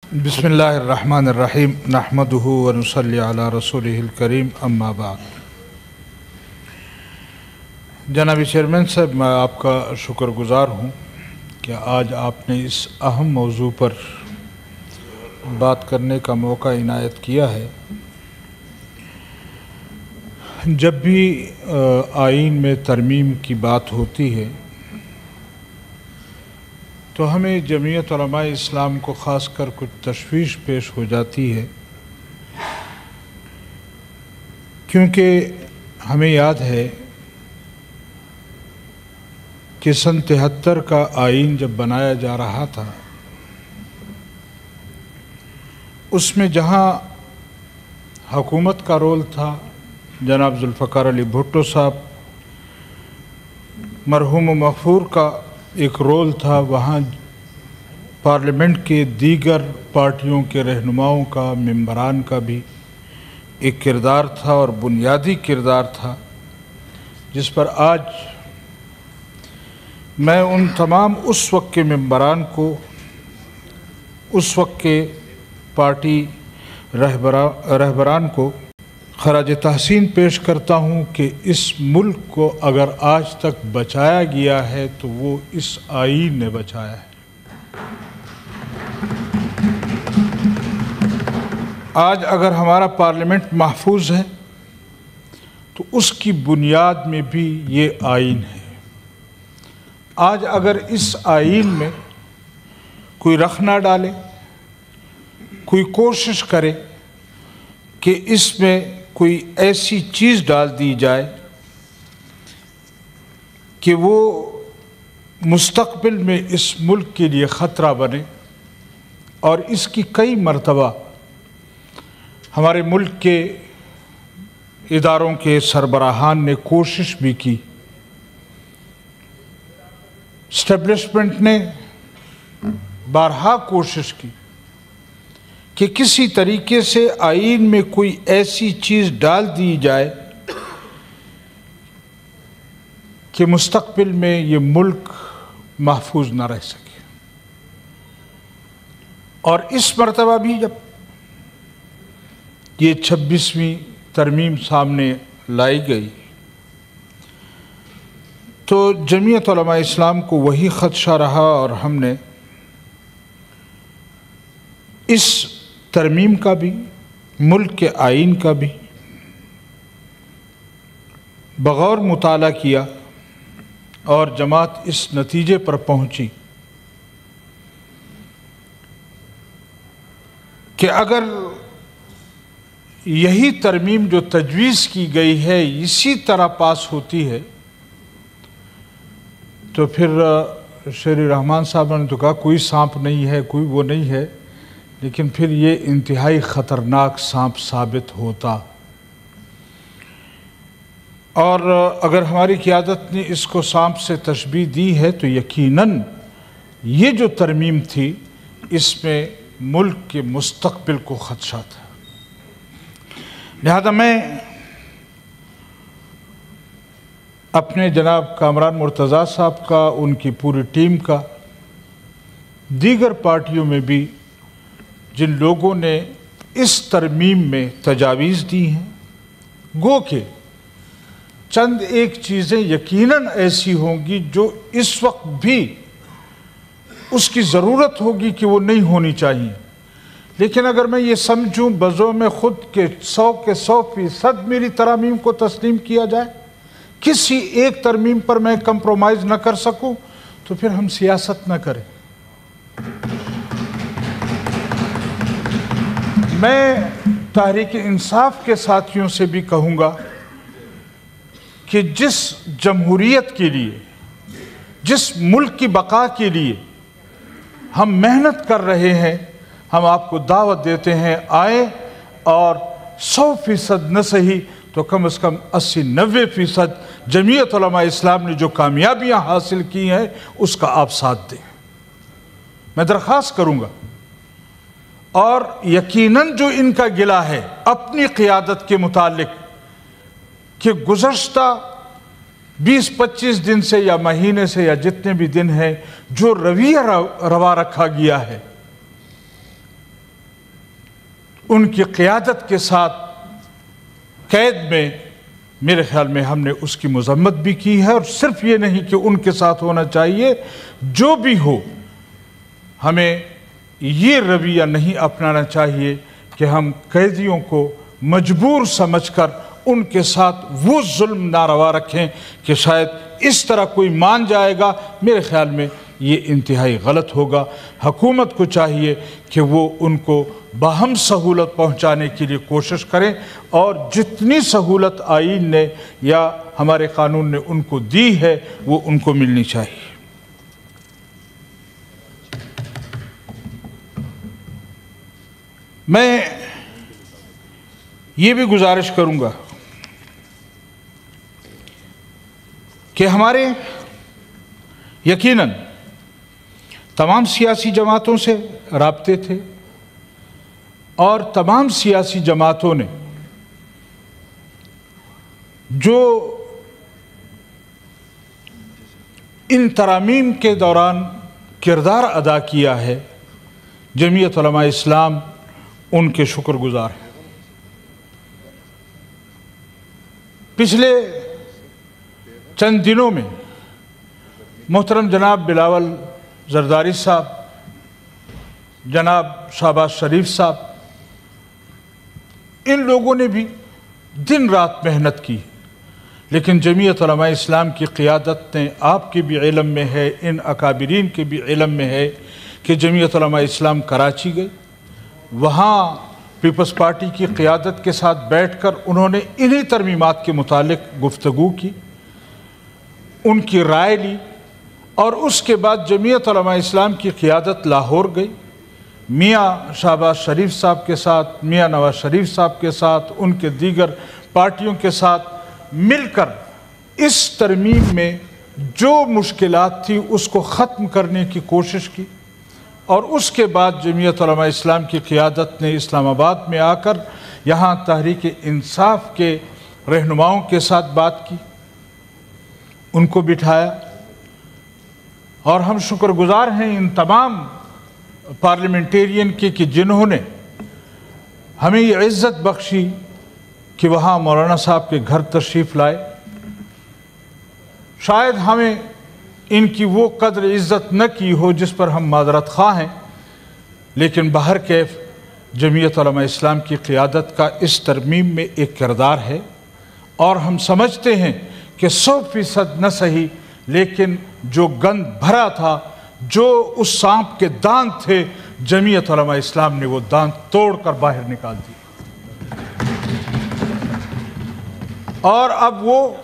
बिस्मिल्लाहिर्रहमानिर्रहीम नहमदुहु व नुसल्ली अला रसूलिहिल करीम अम्मा बाद। जनाबी चेयरमैन साहब, मैं आपका शुक्रगुज़ार हूँ कि आज आपने इस अहम मौजू पर बात करने का मौका इनायत किया है। जब भी आईन में तरमीम की बात होती है तो हमें जमीयत उलमाए इस्लाम को ख़ास कर कुछ तशवीश पेश हो जाती है, क्योंकि हमें याद है कि सन 73 का आईन जब बनाया जा रहा था, उसमें जहाँ हुकूमत का रोल था, जनाब जुल्फ़िकार अली भुट्टो साहब, मरहूम मग़फ़ूर का एक रोल था, वहाँ पार्लियामेंट के दीगर पार्टियों के रहनुमाओं का, मेंबरान का भी एक किरदार था और बुनियादी किरदार था, जिस पर आज मैं उन तमाम उस वक्त के मेंबरान को, उस वक्त के पार्टी रहबरान को खराज तहसीन पेश करता हूँ कि इस मुल्क को अगर आज तक बचाया गया है तो वो इस आईन ने बचाया है। आज अगर हमारा पार्लियामेंट महफूज है तो उसकी बुनियाद में भी ये आईन है। आज अगर इस आईन में कोई रख ना डाले, कोई कोशिश करे कि इसमें कोई ऐसी चीज़ डाल दी जाए कि वो मुस्तक़बिल में इस मुल्क के लिए ख़तरा बने, और इसकी कई मरतबा हमारे मुल्क के इदारों के सरबराहान ने कोशिश भी की, एस्टेब्लिशमेंट ने बारहा कोशिश की कि किसी तरीके से आईन में कोई ऐसी चीज़ डाल दी जाए कि मुस्तक़बिल में ये मुल्क महफूज न रह सके। और इस मरतबा भी जब ये 26वीं तरमीम सामने लाई गई तो जमीयत उलमाए इस्लाम को वही ख़दशा रहा, और हमने इस तरमीम का भी, मुल्क के आईन का भी बग़ौर मुताला किया, और जमात इस नतीजे पर पहुंची कि अगर यही तरमीम जो तजवीज़ की गई है इसी तरह पास होती है तो फिर शेर रहमान साहब ने तो कहा कोई सांप नहीं है, कोई वो नहीं है, लेकिन फिर ये इंतहाई ख़तरनाक सांप साबित होता। और अगर हमारी क़यादत ने इसको सांप से तशबीह दी है तो यकीनन ये जो तरमीम थी इसमें मुल्क के मुस्तक़बिल को ख़दशा था। लिहाजा मैं अपने जनाब कामरान मुर्तज़ा साहब का, उनकी पूरी टीम का, दीगर पार्टियों में भी जिन लोगों ने इस तरमीम में तजावीज़ दी हैं, गो के चंद एक चीज़ें यकीनन ऐसी होंगी जो इस वक्त भी उसकी ज़रूरत होगी कि वो नहीं होनी चाहिए, लेकिन अगर मैं ये समझूं बज़ो में ख़ुद के 100% मेरी तरमीम को तस्लीम किया जाए, किसी एक तरमीम पर मैं कंप्रोमाइज़ न कर सकूं, तो फिर हम सियासत न करें। मैं तहरीक इंसाफ के साथियों से भी कहूँगा कि जिस जमहूरियत के लिए, जिस मुल्क की बका के लिए हम मेहनत कर रहे हैं, हम आपको दावत देते हैं, आए और 100% न सही तो कम से कम 80-90% जमीयत उलमाए इस्लाम ने जो कामयाबियाँ हासिल की हैं उसका आप साथ दें। मैं दरख्वास्त करूँगा, और यकीनन जो इनका गिला है अपनी क़ियादत के मुतालिक कि गुज़श्ता 20-25 दिन से या महीने से या जितने भी दिन हैं जो रवैया रवा रखा गया है, उनकी क़ियादत के साथ कैद में, मेरे ख्याल में हमने उसकी मज़म्मत भी की है। और सिर्फ ये नहीं कि उनके साथ होना चाहिए, जो भी हो हमें ये रवैया नहीं अपनाना चाहिए कि हम कैदियों को मजबूर समझकर उनके साथ वो जुल्म नारवा रखें कि शायद इस तरह कोई मान जाएगा। मेरे ख्याल में ये इंतहाई गलत होगा। हुकूमत को चाहिए कि वो उनको बाहम सहूलत पहुंचाने के लिए कोशिश करें, और जितनी सहूलत आईन ने या हमारे कानून ने उनको दी है वो उनको मिलनी चाहिए। मैं ये भी गुजारिश करूंगा कि हमारे यकीनन तमाम सियासी जमातों से राब्ते थे, और तमाम सियासी जमातों ने जो इन तरामीम के दौरान किरदार अदा किया है, जमीयत उलमा इस्लाम उनके शुक्रगुजार हैं। पिछले चंद दिनों में मोहतरम जनाब बिलावल जरदारी साहब, जनाब शहबाज शरीफ साहब, इन लोगों ने भी दिन रात मेहनत की, लेकिन जमीयत उलमा इस्लाम की क़ियादत ने, आपके भी इल्म में है, इन अकाबिरीन के भी इल्म में है कि जमीयत उलमा इस्लाम कराची गई। वहाँ पीपल्स पार्टी की क़ियादत के साथ बैठकर उन्होंने इन्हीं तरमीमात के मुतालिक गुफ्तगू की, उनकी राय ली, और उसके बाद जमीयत उलमा इस्लाम की क़ियादत लाहौर गई। मियाँ शहबाज शरीफ साहब के साथ, मियाँ नवाज शरीफ साहब के साथ, उनके दीगर पार्टियों के साथ मिलकर इस तरमीम में जो मुश्किलात थी उसको ख़त्म करने की कोशिश की। और उसके बाद जमीयत उलमा इस्लाम की क़ियादत ने इस्लामाबाद में आकर यहाँ तहरीक इंसाफ के रहनुमाओं के साथ बात की, उनको बिठाया, और हम शुक्रगुजार हैं इन तमाम पार्लियामेंटेरियन के कि जिन्होंने हमें ये इज़्ज़त बख्शी कि वहाँ मौलाना साहब के घर तशरीफ़ लाए। शायद हमें इनकी वो कदर इज़्ज़त न की हो जिस पर हम माज़रत ख़्वाह हैं, लेकिन बहर कैफ जमीयत उलमा इस्लाम की क़ियादत का इस तरमीम में एक किरदार है, और हम समझते हैं कि 100% न सही, लेकिन जो गंद भरा था, जो उस सांप के दांत थे, जमीयत उलमा इस्लाम ने वो दांत तोड़कर बाहर निकाल दिए। और अब वो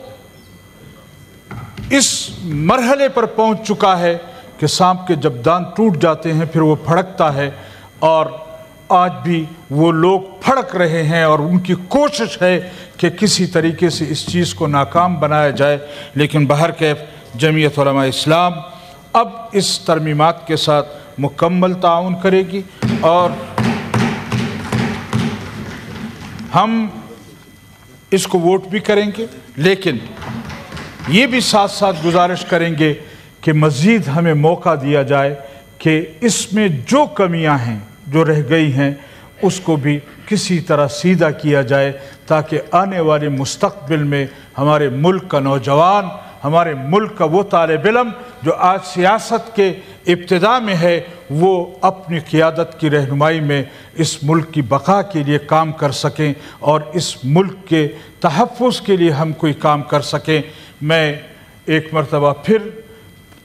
इस मरहले पर पहुंच चुका है कि सांप के जब दांत टूट जाते हैं फिर वो फड़कता है, और आज भी वो लोग फड़क रहे हैं, और उनकी कोशिश है कि किसी तरीके से इस चीज़ को नाकाम बनाया जाए। लेकिन बहर कैफ जमीयत उलमा इस्लाम अब इस तरमीमात के साथ मुकम्मल ताउन करेगी, और हम इसको वोट भी करेंगे, लेकिन ये भी साथ साथ गुजारिश करेंगे कि मज़ीद हमें मौका दिया जाए कि इसमें जो कमियां हैं, जो रह गई हैं, उसको भी किसी तरह सीधा किया जाए, ताकि आने वाले मुस्तक़बिल में हमारे मुल्क का नौजवान, हमारे मुल्क का वो तालिब इल्म जो आज सियासत के इब्तिदा में है, वो अपनी क़ियादत की रहनुमाई में इस मुल्क की बका के लिए काम कर सकें, और इस मुल्क के तहफ़्फ़ुज़ के लिए हम कोई काम कर सकें। मैं एक मरतबा फिर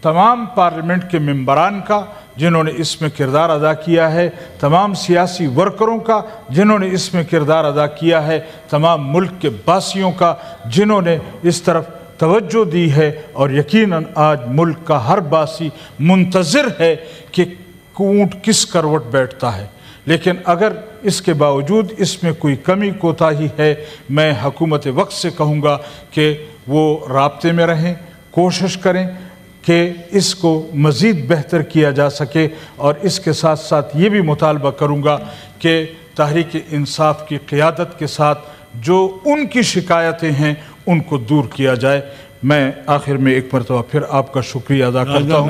तमाम पार्लियामेंट के मेंबरान का जिन्होंने इसमें किरदार अदा किया है, तमाम सियासी वर्करों का जिन्होंने इसमें किरदार अदा किया है, तमाम मुल्क के बासियों का जिन्होंने इस तरफ तवज्जो दी है, और यकीनन आज मुल्क का हर बासी मुंतज़िर है कि ऊँट किस करवट बैठता है। लेकिन अगर इसके बावजूद इसमें कोई कमी कोताही है, मैं हुकूमत वक्त से कहूँगा कि वो राब्ते में रहें, कोशिश करें कि इसको मज़ीद बेहतर किया जा सके, और इसके साथ साथ ये भी मुतालबा करूँगा कि तहरीक इंसाफ की क़ियादत के साथ जो उनकी शिकायतें हैं उनको दूर किया जाए। मैं आखिर में एक मरतबा फिर आपका शुक्रिया अदा करता हूँ।